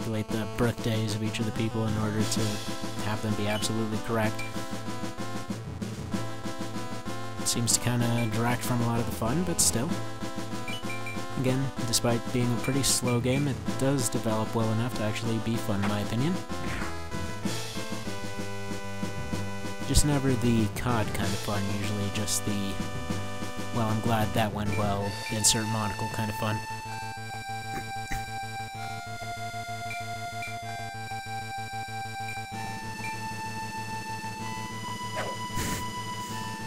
calculate the birthdays of each of the people in order to have them be absolutely correct. It seems to kind of detract from a lot of the fun, but still. Again, despite being a pretty slow game, it does develop well enough to actually be fun in my opinion. Just never the COD kind of fun, usually just the, well, I'm glad that went well, insert monocle kind of fun.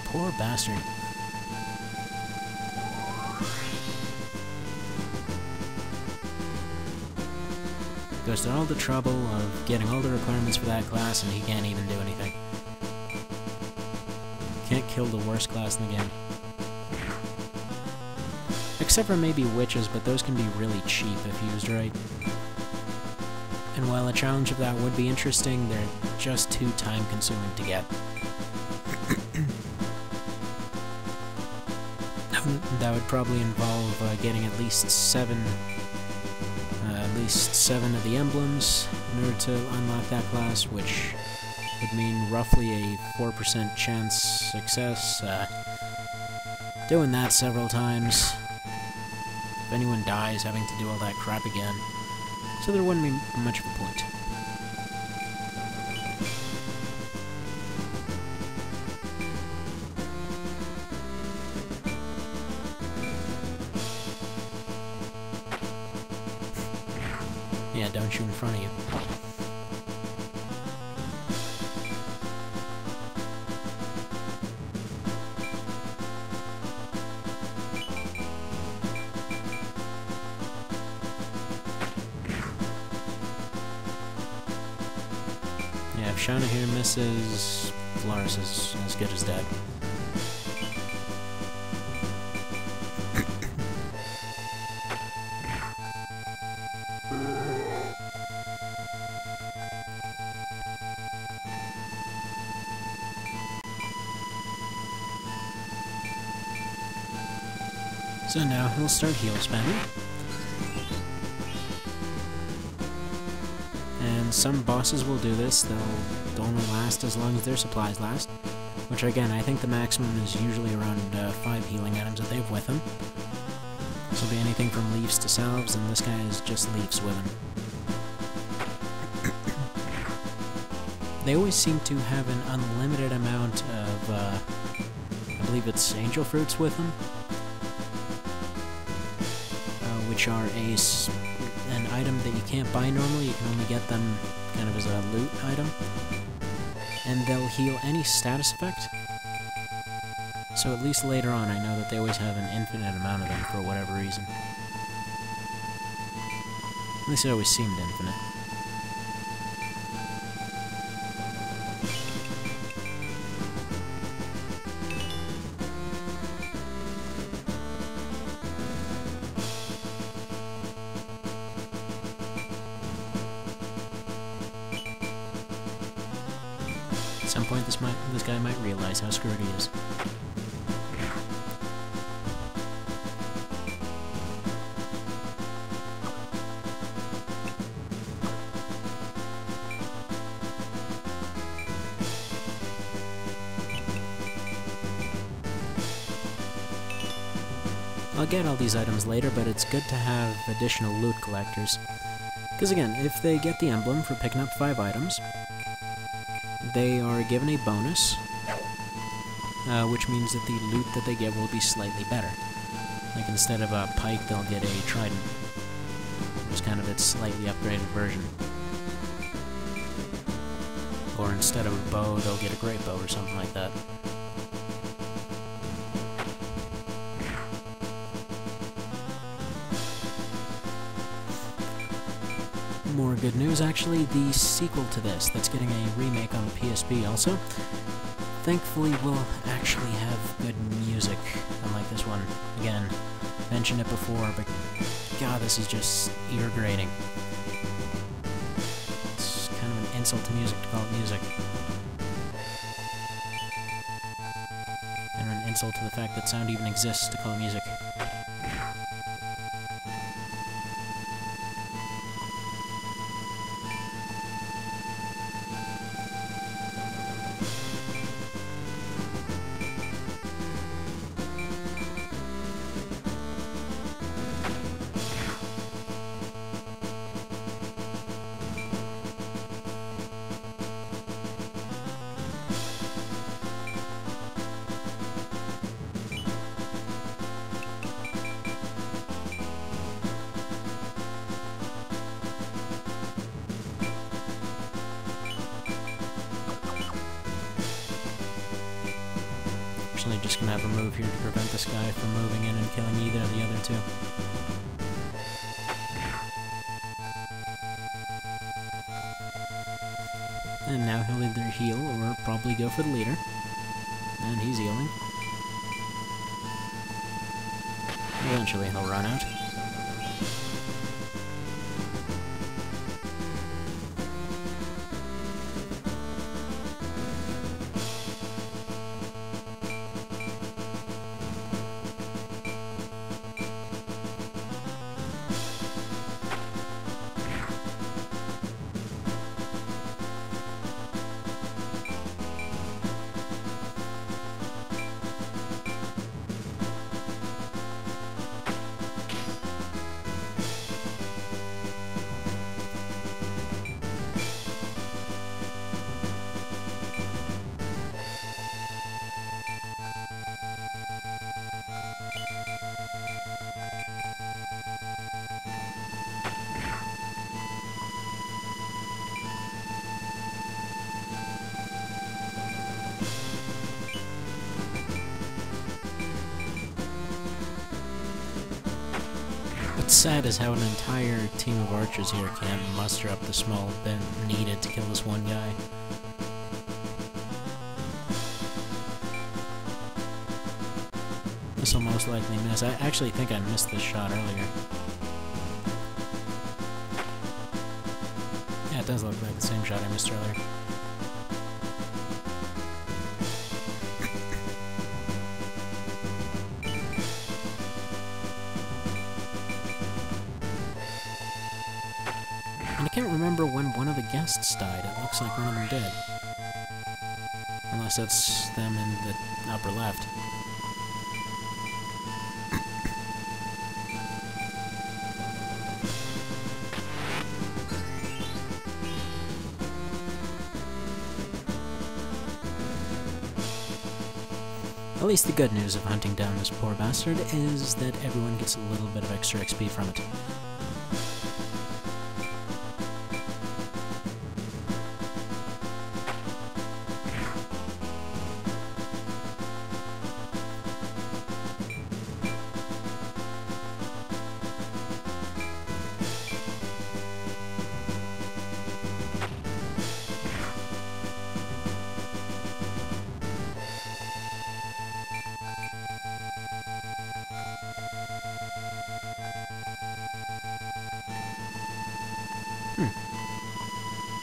Poor bastard. Goes to all the trouble of getting all the requirements for that class, and he can't even do anything. Can't kill the worst class in the game. Except for maybe witches, but those can be really cheap if used right. And while a challenge of that would be interesting, they're just too time-consuming to get. That would probably involve getting at least seven of the emblems in order to unlock that class, which would mean roughly a 4% chance success. Doing that several times. If anyone dies, having to do all that crap again. So there wouldn't be much of a point. Yeah, don't shoot in front of you. Yeah, if Shauna here misses, Flores is as good as dead. So now he'll start heal spamming. And some bosses will do this, they'll only last as long as their supplies last. Which again, I think the maximum is usually around 5 healing items that they have with them. This will be anything from leaves to salves, and this guy is just leaves with him. They always seem to have an unlimited amount of, I believe it's angel fruits with them. Which are an item that you can't buy normally, you can only get them kind of as a loot item. And they'll heal any status effect. So at least later on I know that they always have an infinite amount of them for whatever reason. At least it always seemed infinite. At some point, this guy might realize how screwed he is. I'll get all these items later, but it's good to have additional loot collectors. Because again, if they get the emblem for picking up 5 items, they are given a bonus, which means that the loot that they get will be slightly better. Like instead of a pike, they'll get a trident, which is kind of its slightly upgraded version. Or instead of a bow, they'll get a great bow or something like that. More good news, actually, the sequel to this, that's getting a remake on the PSP also, thankfully will actually have good music, unlike this one. Again, mentioned it before, but god, this is just ear-grating. It's kind of an insult to music to call it music. And an insult to the fact that sound even exists to call it music. unfortunately just gonna have a move here to prevent this guy from moving in and killing either of the other two. And now he'll either heal or probably go for the leader. And he's healing. Eventually he'll run out. What's sad is how an entire team of archers here can't muster up the small bit needed to kill this one guy. This will most likely miss. I actually think I missed this shot earlier. Yeah, it does look like the same shot I missed earlier. And I can't remember when one of the guests died. It looks like one of them did. Unless that's them in the upper left. At least the good news of hunting down this poor bastard is that everyone gets a little bit of extra XP from it.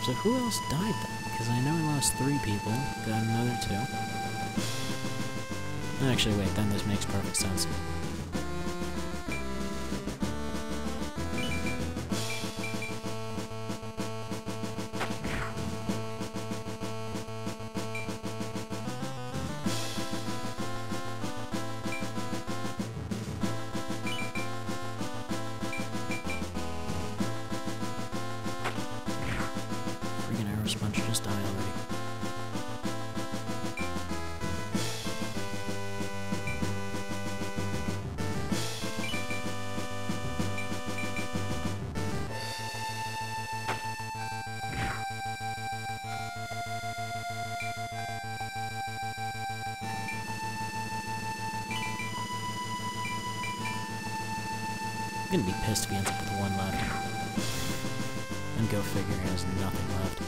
So who else died then? Because I know I lost 3 people, got another 2. Actually, wait, then this makes perfect sense. Sponge just die already. I'm gonna be pissed if he ends up with 1 left. And go figure, he has nothing left.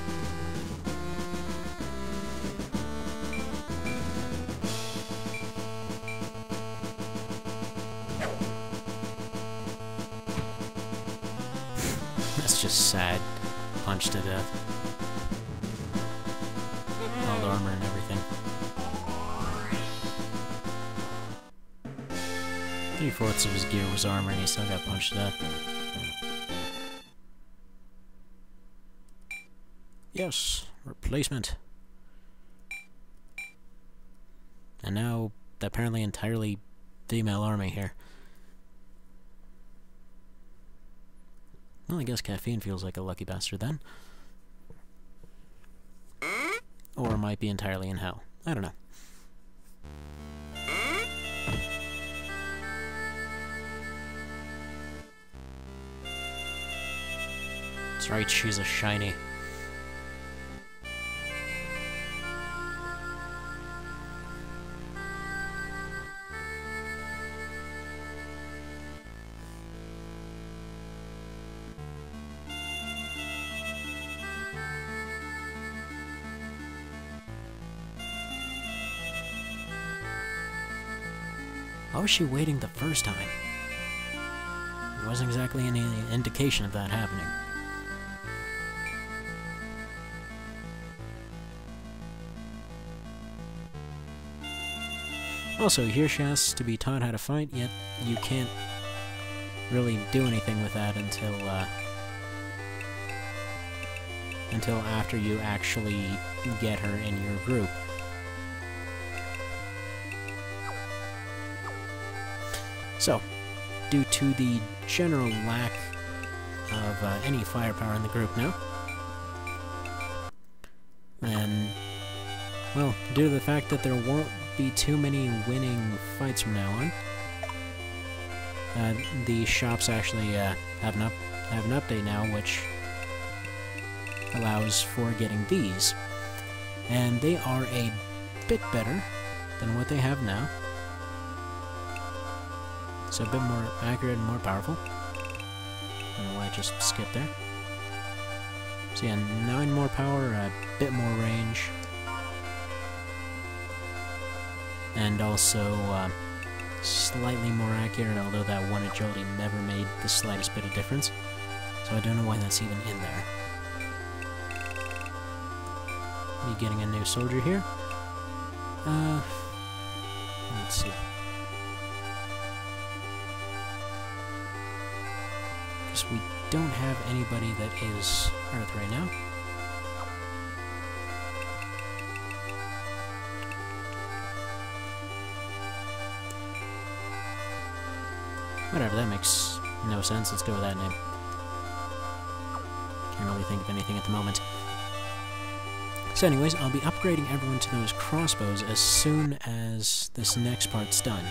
That's just sad. Punched to death. All the armor and everything. 3/4 of his gear was armor and he still got punched to death. Yes, replacement. And now, the apparently entirely female army here. Well, I guess caffeine feels like a lucky bastard then. Or might be entirely in hell. I don't know. That's right, she's a shiny. Why was she waiting the first time? There wasn't exactly any indication of that happening. Also, here she has to be taught how to fight, yet you can't really do anything with that until after you actually get her in your group. So, due to the general lack of any firepower in the group now, and, well, due to the fact that there won't be too many winning fights from now on, the shops actually have an update now, which allows for getting these, and they are a bit better than what they have now. So a bit more accurate and more powerful. I don't know why I just skipped there. So yeah, 9 more power, a bit more range, and also slightly more accurate, although that one agility never made the slightest bit of difference. So I don't know why that's even in there. Me getting a new soldier here. Let's see. Because we don't have anybody that is Earth right now. Whatever, that makes no sense. Let's go with that name. Can't really think of anything at the moment. So anyways, I'll be upgrading everyone to those crossbows as soon as this next part's done.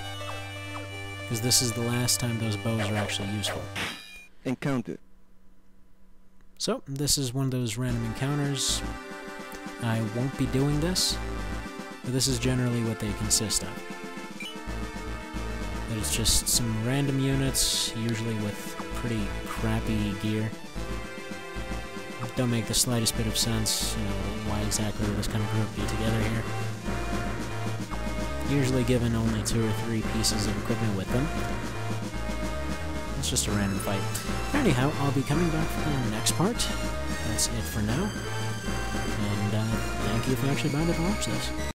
Because this is the last time those bows are actually useful. Encounter. So, this is one of those random encounters. I won't be doing this, but this is generally what they consist of. There's just some random units, usually with pretty crappy gear. Don't make the slightest bit of sense, you know, why exactly this kind of group be together here. Usually given only 2 or 3 pieces of equipment with them. It's just a random fight. Anyhow, I'll be coming back for the next part. That's it for now. And thank you for actually bothering to watch this.